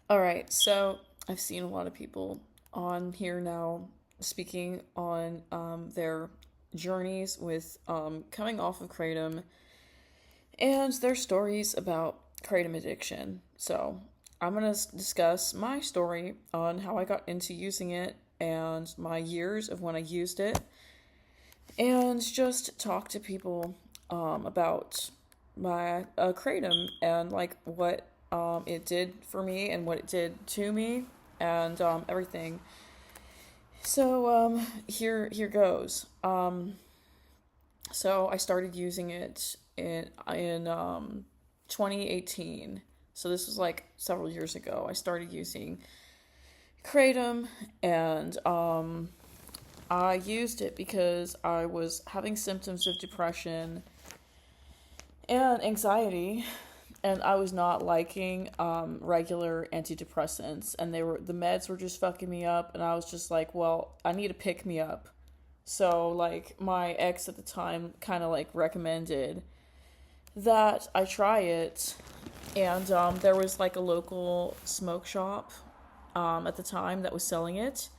All right, so I've seen a lot of people on here now speaking on their journeys with coming off of kratom and their stories about kratom addiction. So I'm going to discuss my story on how I got into using it and my years of when I used it, and just talk to people about my kratom and like what it did for me and what it did to me and everything. So here goes. So I started using it in 2018. So this was like several years ago. I started using kratom, and I used it because I was having symptoms of depression and anxiety, and I was not liking regular antidepressants, and the meds were just fucking me up, and I was just like, well, I need to pick me up. So like my ex at the time kind of like recommended that I try it, and there was like a local smoke shop at the time that was selling it.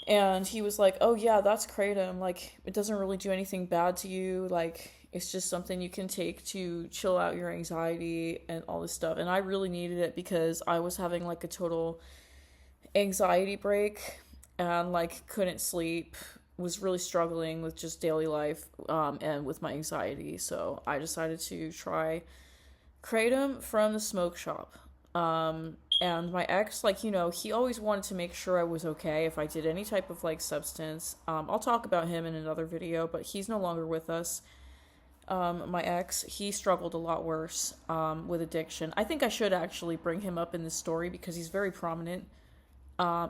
And he was like, "Oh yeah, that's kratom. Like, it doesn't really do anything bad to you. Like, it's just something you can take to chill out your anxiety and all this stuff." And I really needed it because I was having like a total anxiety break and like couldn't sleep, was really struggling with just daily life and with my anxiety. So I decided to try kratom from the smoke shop. And my ex, like, he always wanted to make sure I was okay if I did any type of like substance. I'll talk about him in another video, but he's no longer with us. My ex, he struggled a lot worse with addiction. I think I should actually bring him up in this story because he's very prominent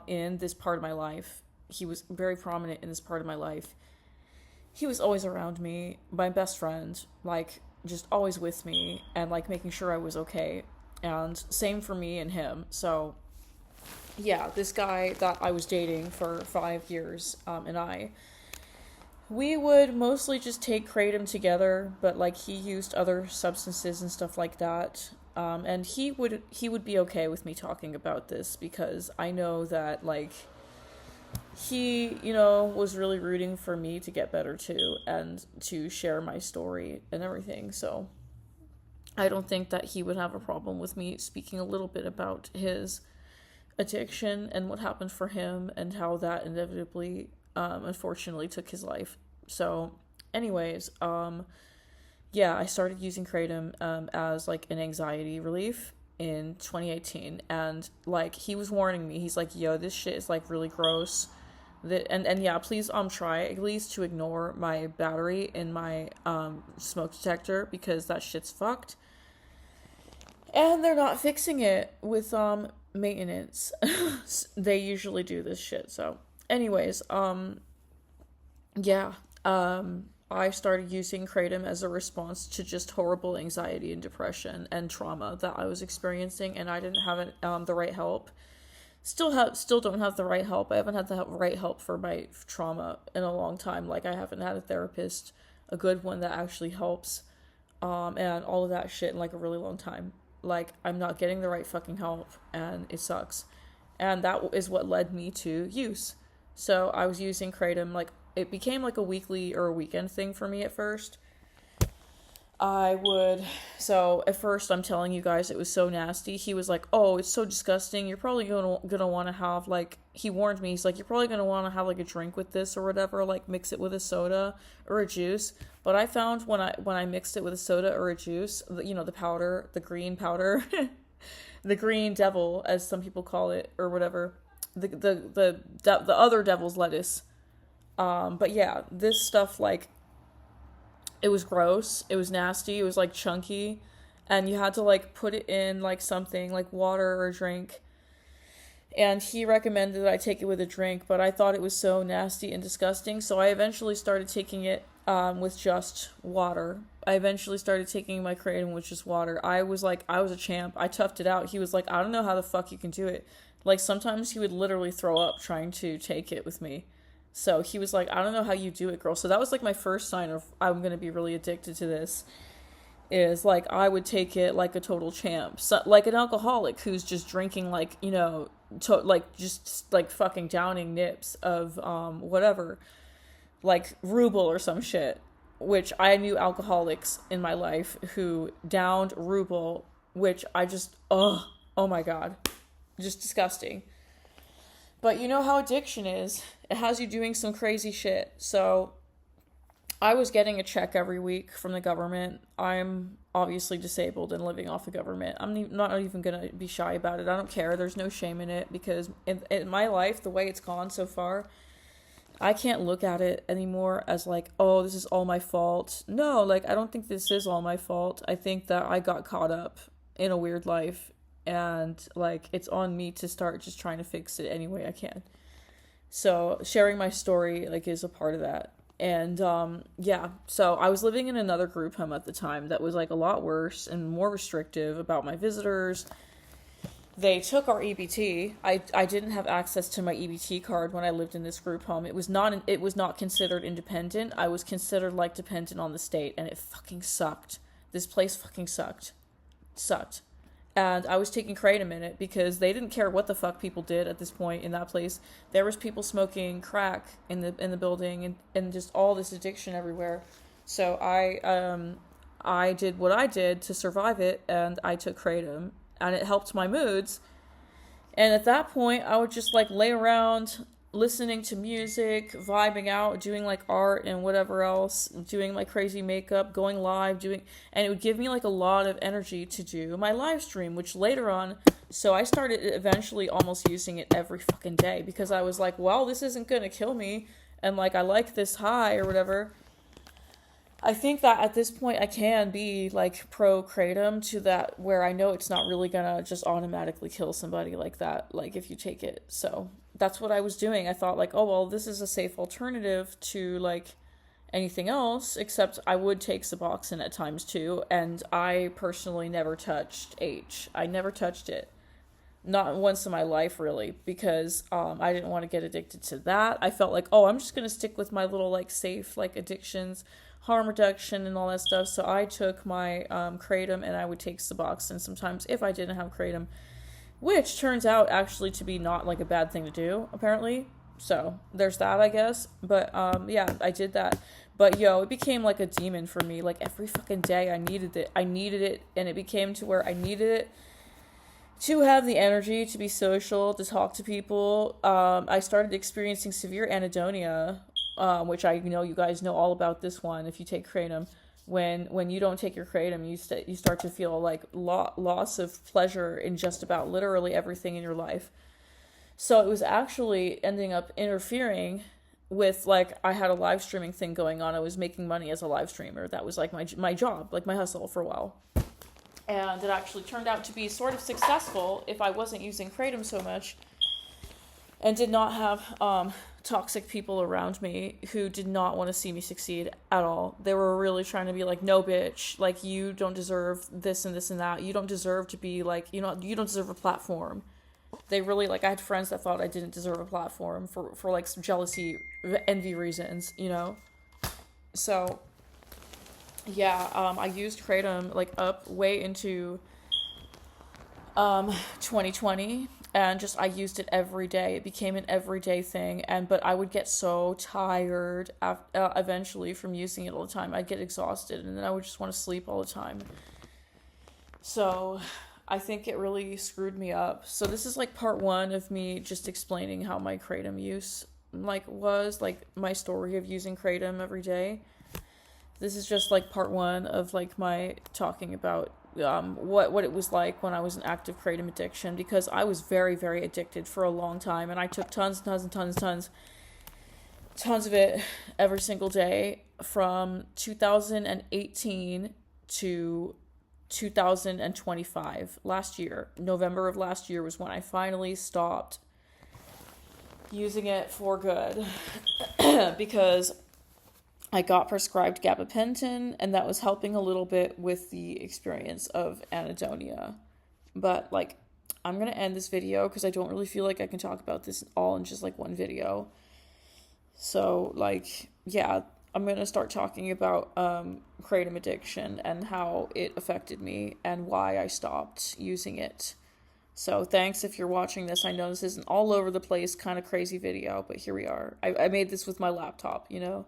in this part of my life. He was very prominent in this part of my life. He was always around me, my best friend, like just always with me and like making sure I was okay. And same for me and him. So yeah, this guy that I was dating for 5 years, we would mostly just take kratom together, but like he used other substances and stuff like that. And he would be okay with me talking about this because I know that like he, was really rooting for me to get better too and to share my story and everything. So I don't think that he would have a problem with me speaking a little bit about his addiction and what happened for him and how that inevitably, unfortunately, took his life. So, anyways, yeah, I started using kratom as like an anxiety relief in 2018, and like he was warning me. He's like, "Yo, this shit is like really gross." And yeah, please try at least to ignore my battery in my smoke detector because that shit's fucked. And they're not fixing it with maintenance. They usually do this shit. So, anyways, yeah, I started using kratom as a response to just horrible anxiety and depression and trauma that I was experiencing, and I didn't have the right help. Still don't have the right help. I haven't had the right help for my trauma in a long time. Like I haven't had a therapist, a good one that actually helps, and all of that shit in like a really long time. Like I'm not getting the right fucking help, and it sucks. And that is what led me to use. So I was using kratom, like it became like a weekly or a weekend thing for me at first. I would. So at first, I'm telling you guys, it was so nasty. He was like, "Oh, it's so disgusting. You're probably gonna want to have like." He warned me. He's like, "You're probably gonna want to have like a drink with this or whatever. Like mix it with a soda or a juice." But I found when I mixed it with a soda or a juice, the powder, the green powder, the green devil, as some people call it, or whatever, the other devil's lettuce. But yeah, this stuff like it was gross. It was nasty. It was like chunky. And you had to like put it in like something like water or a drink. And he recommended that I take it with a drink, but I thought it was so nasty and disgusting. So I eventually started taking it with just water. I eventually started taking my kratom with just water. I was a champ. I toughed it out. He was like, I don't know how the fuck you can do it. Like sometimes he would literally throw up trying to take it with me. So he was like, I don't know how you do it, girl. So that was like my first sign of I'm going to be really addicted to this. is like I would take it like a total champ, so, like an alcoholic who's just drinking like, you know, like just like fucking downing nips of whatever, like Rubel or some shit. Which I knew alcoholics in my life who downed Rubel, which I just oh my god, just disgusting. But you know how addiction is. It has you doing some crazy shit. So I was getting a check every week from the government. I'm obviously disabled and living off the government. I'm not even going to be shy about it. I don't care. There's no shame in it because in my life, the way it's gone so far, I can't look at it anymore as like, oh, this is all my fault. No, like, I don't think this is all my fault. I think that I got caught up in a weird life and like it's on me to start just trying to fix it any way I can. So sharing my story like is a part of that. And yeah, so I was living in another group home at the time that was like a lot worse and more restrictive about my visitors. They took our EBT. I didn't have access to my EBT card when I lived in this group home. It was not considered independent. I was considered like dependent on the state, and it fucking sucked. This place fucking sucked. And I was taking kratom in it because they didn't care what the fuck people did at this point in that place. There was people smoking crack in the building and just all this addiction everywhere. So I did what I did to survive it, and I took kratom, and it helped my moods. And at that point, I would just like lay around listening to music, vibing out, doing like art and whatever else, doing my crazy makeup, going live, and it would give me like a lot of energy to do my live stream, which later on, so I started eventually almost using it every fucking day because I was like, well, this isn't gonna kill me, and like I like this high or whatever. I think that at this point I can be like pro kratom to that where I know it's not really gonna just automatically kill somebody like that, like if you take it. So that's what I was doing. I thought like, oh well, this is a safe alternative to like anything else, except I would take Suboxone at times too, and I personally never touched H. I never touched it. Not once in my life, really, because I didn't want to get addicted to that. I felt like, oh, I'm just going to stick with my little, like, safe, like, addictions, harm reduction, and all that stuff. So I took my kratom, and I would take Suboxone sometimes if I didn't have kratom, which turns out actually to be not, like, a bad thing to do, apparently. So there's that, I guess. But, yeah, I did that. But, yo, it became, like, a demon for me. Like, every fucking day I needed it. And it became to where I needed it to have the energy to be social, to talk to people. I started experiencing severe anhedonia, which I know you guys know all about this one if you take kratom. When you don't take your kratom, you start to feel like loss of pleasure in just about literally everything in your life. So it was actually ending up interfering with, like, I had a live streaming thing going on. I was making money as a live streamer. That was like my job, like my hustle for a while. And it actually turned out to be sort of successful if I wasn't using kratom so much and did not have toxic people around me who did not want to see me succeed at all. They were really trying to be like, no, bitch, like, you don't deserve this and this and that. You don't deserve to be like, you don't deserve a platform. They really, like, I had friends that thought I didn't deserve a platform for like, some jealousy, envy reasons, you know? So yeah, I used kratom like up way into 2020, and just I used it every day. It became an everyday thing, but I would get so tired eventually from using it all the time. I'd get exhausted, and then I would just want to sleep all the time. So I think it really screwed me up. So this is like part one of me just explaining how my kratom use was my story of using kratom every day. This is just like part one of like my talking about what it was like when I was in active kratom addiction, because I was very, very addicted for a long time, and I took tons of it every single day from 2018 to 2025. Last year, November of last year was when I finally stopped using it for good because I got prescribed gabapentin, and that was helping a little bit with the experience of anhedonia. But, like, I'm going to end this video because I don't really feel like I can talk about this all in just, like, one video. So, like, yeah, I'm gonna start talking about kratom addiction and how it affected me and why I stopped using it. So thanks if you're watching this. I know this isn't all over the place, kind of crazy video, but here we are. I made this with my laptop, you know?